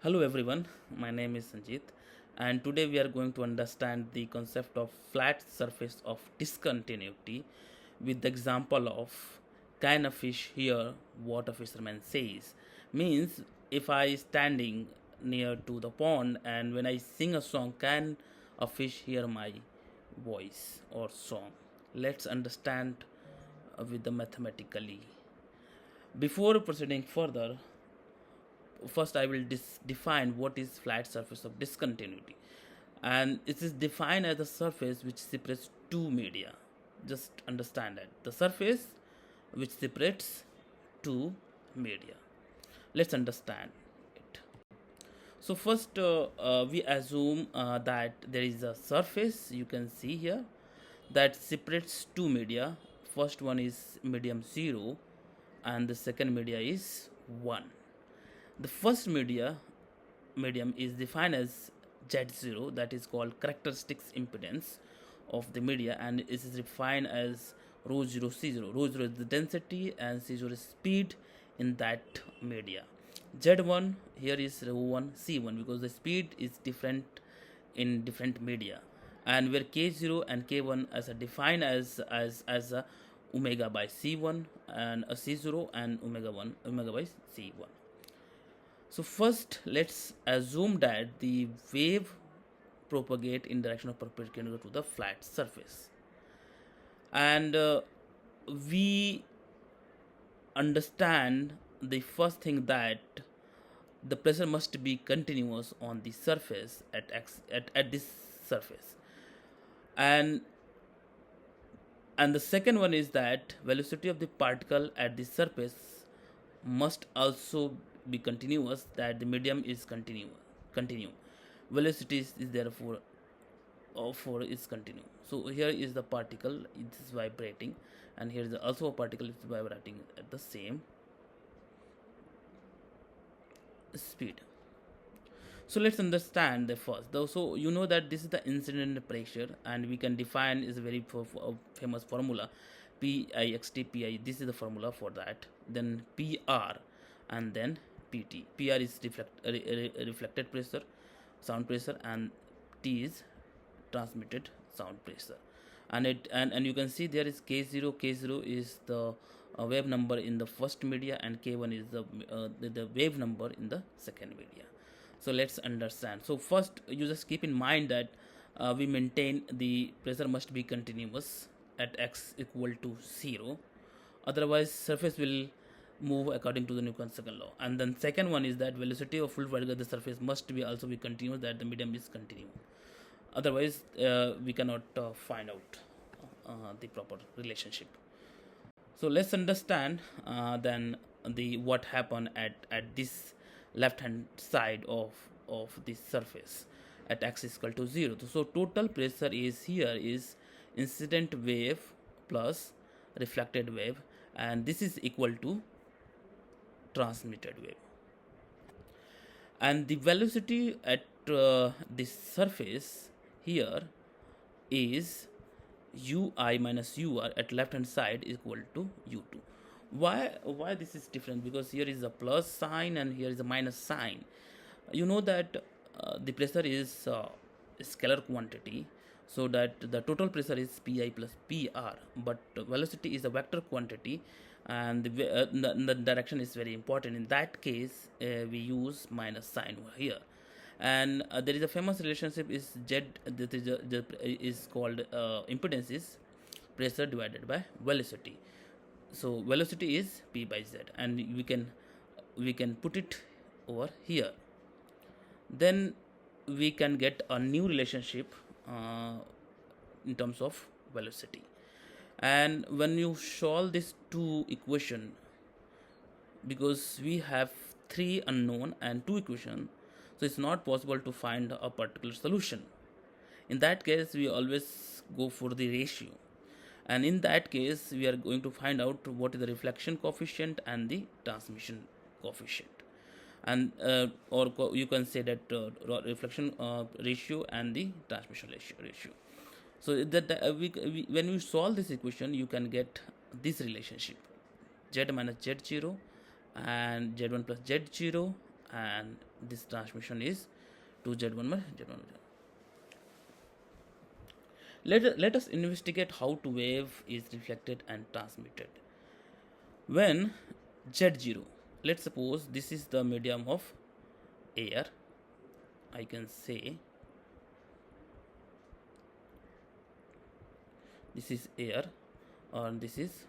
Hello everyone, my name is Sanjeet and today we are going to understand the concept of flat surface of discontinuity with the example of can a fish hear what a fisherman says. Means if I standing near to the pond and when I sing a song, can a fish hear my voice or song? Let's understand with the mathematically. Before proceeding further, first I will define what is flat surface of discontinuity, and it is defined as a surface which separates two media. Just understand that the surface which separates two media. Let's understand it. So first we assume that there is a surface you can see here that separates two media. First one is medium 0 and the second media is 1. The first medium is defined as Z0, that is called characteristics impedance of the media, and it is defined as rho 0 C0. Rho 0 is the density and C0 is speed in that media. Z1 here is rho 1 C1 because the speed is different in different media, and where K0 and K1 as a defined as a omega by C1 and a C0 and omega by C1. So first let's assume that the wave propagate in direction of perpendicular to the flat surface, and we understand the first thing that the pressure must be continuous on the surface at this surface, and the second one is that velocity of the particle at the surface must also be continuous, that the medium is continue velocity is therefore for is continue. So here is the particle, it is vibrating, and here is also a particle is vibrating at the same speed. So let's understand the first. So you know that this is the incident pressure, and we can define is a very famous formula, PIXT. This is the formula for that. Then PR, and then PT. PR is reflected pressure, sound pressure, and T is transmitted sound pressure. And you can see there is K0. K0 is the wave number in the first media, and K1 is the wave number in the second media. So let's understand. So first you just keep in mind that we maintain the pressure must be continuous at x equal to 0, otherwise surface will move according to the Newton's second law. And then second one is that velocity of full vertical the surface must be also be continuous, that the medium is continuous, otherwise we cannot find out the proper relationship. So let's understand then the what happened at this left hand side of this surface at x is equal to 0. So total pressure is here is incident wave plus reflected wave, and this is equal to transmitted wave, and the velocity at this surface here is ui minus ur at left hand side is equal to u2. Why this is different? Because here is a plus sign and here is a minus sign. You know that the pressure is scalar quantity, so that the total pressure is pi plus pr, but velocity is a vector quantity, and the direction is very important. In that case we use minus sign over here, and there is a famous relationship is z that is called impedance is pressure divided by velocity. So velocity is p by z, and we can put it over here. Then we can get a new relationship in terms of velocity, and when you solve these two equation, because we have three unknown and two equation, so it's not possible to find a particular solution. In that case we always go for the ratio, and in that case we are going to find out what is the reflection coefficient and the transmission coefficient, and you can say that reflection ratio and the transmission ratio. So when you solve this equation you can get this relationship, z minus z0 and z1 plus z0 and this transmission is to Z1 by Z1. Let us investigate how to wave is reflected and transmitted. When Z0, let's suppose this is the medium of air, I can say this is air or this is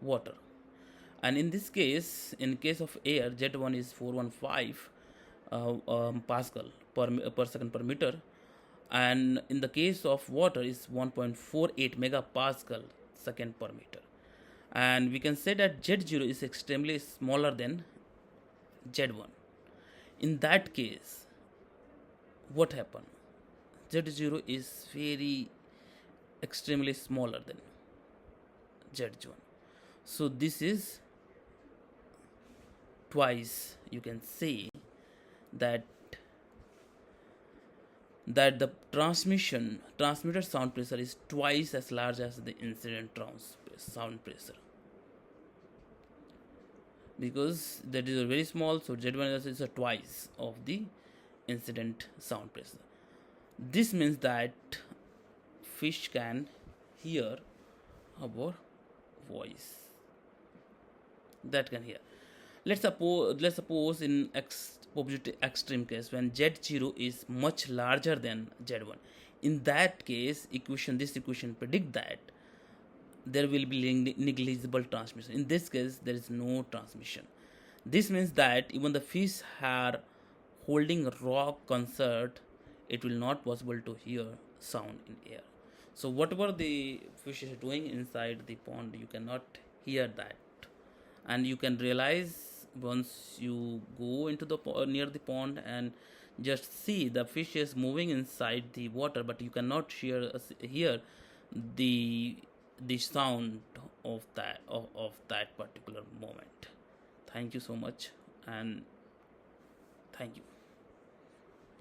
water, and in this case, in case of air, Z1 is 415 Pascal per second per meter, and in the case of water is 1.48 megapascal second per meter. And we can say that Z0 is extremely smaller than Z1. In that case, what happened? Z0 is very extremely smaller than Z1. So this is twice, you can say that the transmitted sound pressure is twice as large as the incident sound pressure, because that is very small, so Z1 is a twice of the incident sound pressure. This means that fish can hear our voice, that can hear. Let's suppose in opposite extreme case, when Z0 is much larger than Z1. In that case, this equation predict that there will be negligible transmission. In this case, there is no transmission. This means that even the fish are holding a raw concert, it will not possible to hear sound in air. So whatever the fish is doing inside the pond, you cannot hear that, and you can realize once you go into the near the pond and just see the fish is moving inside the water, but you cannot hear the sound of that particular moment. Thank you so much, and thank you.